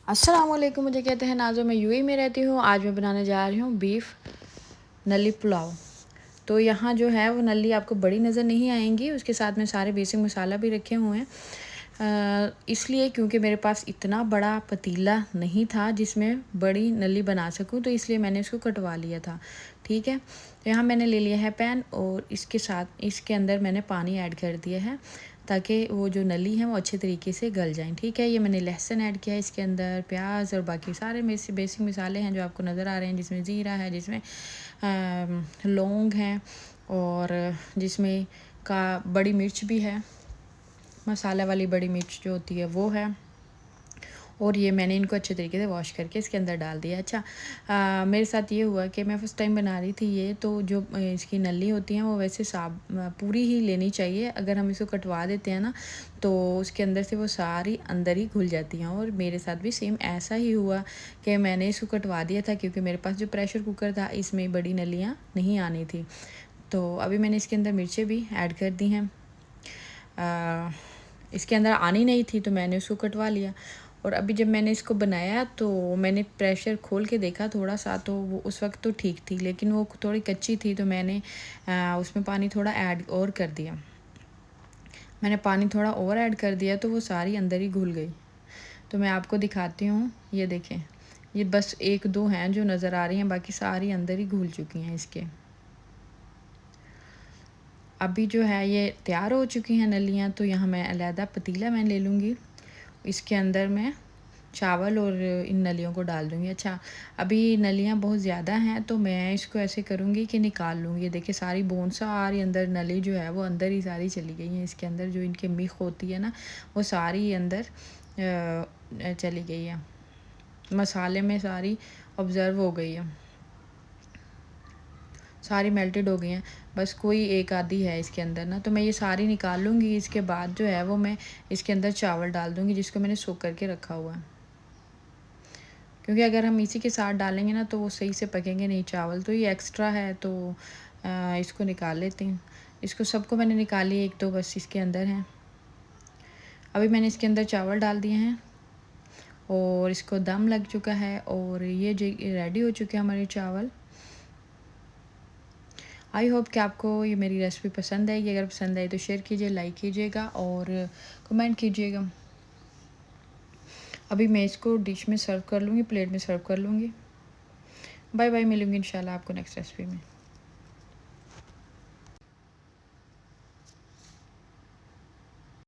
अस्सलामुअलैकुम, मुझे कहते हैं नाज़ो, मैं यूएई में रहती हूँ। आज मैं बनाने जा रही हूँ बीफ नली पुलाव। तो यहाँ जो है वो नली आपको बड़ी नज़र नहीं आएंगी, उसके साथ में सारे बेसिक मसाला भी रखे हुए हैं। इसलिए क्योंकि मेरे पास इतना बड़ा पतीला नहीं था जिसमें बड़ी नली बना सकूँ, तो इसलिए मैंने इसको कटवा लिया था। ठीक है, तो यहाँ मैंने ले लिया है पैन और इसके साथ इसके अंदर मैंने पानी ऐड कर दिया है ताकि वो जो नली है वो अच्छे तरीके से गल जाएं। ठीक है, ये मैंने लहसुन ऐड किया है इसके अंदर, प्याज और बाकी सारे बेसिक मसाले हैं जो आपको नज़र आ रहे हैं, जिसमें ज़ीरा है, जिसमें लौंग हैं और जिसमें का बड़ी मिर्च भी है, मसाला वाली बड़ी मिर्च जो होती है वो है। और ये मैंने इनको अच्छे तरीके से वॉश करके इसके अंदर डाल दिया। अच्छा, मेरे साथ ये हुआ कि मैं फ़र्स्ट टाइम बना रही थी ये, तो जो इसकी नली होती हैं वो वैसे पूरी ही लेनी चाहिए। अगर हम इसको कटवा देते हैं ना तो उसके अंदर से वो सारी अंदर ही घुल जाती हैं। और मेरे साथ भी सेम ऐसा ही हुआ कि मैंने इसको कटवा दिया था क्योंकि मेरे पास जो प्रेशर कुकर था इसमें बड़ी नलियाँ नहीं आनी थी। तो अभी मैंने इसके अंदर मिर्चें भी ऐड कर दी हैं। इसके अंदर आनी नहीं थी तो मैंने उसको कटवा लिया। और अभी जब मैंने इसको बनाया तो मैंने प्रेशर खोल के देखा थोड़ा सा, तो वो उस वक्त तो ठीक थी, लेकिन वो थोड़ी कच्ची थी, तो मैंने उसमें पानी थोड़ा ऐड और कर दिया। मैंने पानी थोड़ा और ऐड कर दिया तो वो सारी अंदर ही घुल गई। तो मैं आपको दिखाती हूँ, ये देखें, ये बस एक दो हैं जो नज़र आ रही हैं, बाकी सारी अंदर ही घुल चुकी हैं इसके। अभी जो है ये तैयार हो चुकी हैं नलियाँ। तो यहाँ मैं अलहदा पतीला मैं ले लूँगी, इसके अंदर मैं चावल और इन नलियों को डाल दूँगी। अच्छा, अभी नलियाँ बहुत ज़्यादा हैं तो मैं इसको ऐसे करूँगी कि निकाल लूँगी। ये देखिए सारी बोन सारी अंदर, नली जो है वो अंदर ही सारी चली गई हैं। इसके अंदर जो इनके मिख होती है ना वो सारी अंदर चली गई है, मसाले में सारी ऑब्ज़र्व हो गई है, सारी मेल्टेड हो गई हैं। बस कोई एक आधी है इसके अंदर ना, तो मैं ये सारी निकाल लूँगी। इसके बाद जो है वो मैं इसके अंदर चावल डाल दूँगी जिसको मैंने सोख करके रखा हुआ है, क्योंकि अगर हम इसी के साथ डालेंगे ना तो वो सही से पकेंगे नहीं चावल। तो ये एक्स्ट्रा है तो इसको निकाल लेती हूँ। इसको सबको मैंने निकाली, एक तो बस इसके अंदर हैं। अभी मैंने इसके अंदर चावल डाल दिए हैं और इसको दम लग चुका है और ये रेडी हो चुके हैं हमारे चावल। आई होप कि आपको ये मेरी रेसिपी पसंद आएगी। अगर पसंद आई तो शेयर कीजिए, लाइक कीजिएगा और कमेंट कीजिएगा। अभी मैं इसको डिश में सर्व कर लूँगी, प्लेट में सर्व कर लूँगी। बाय बाय, मिलूँगी इंशाल्लाह आपको नेक्स्ट रेसिपी में।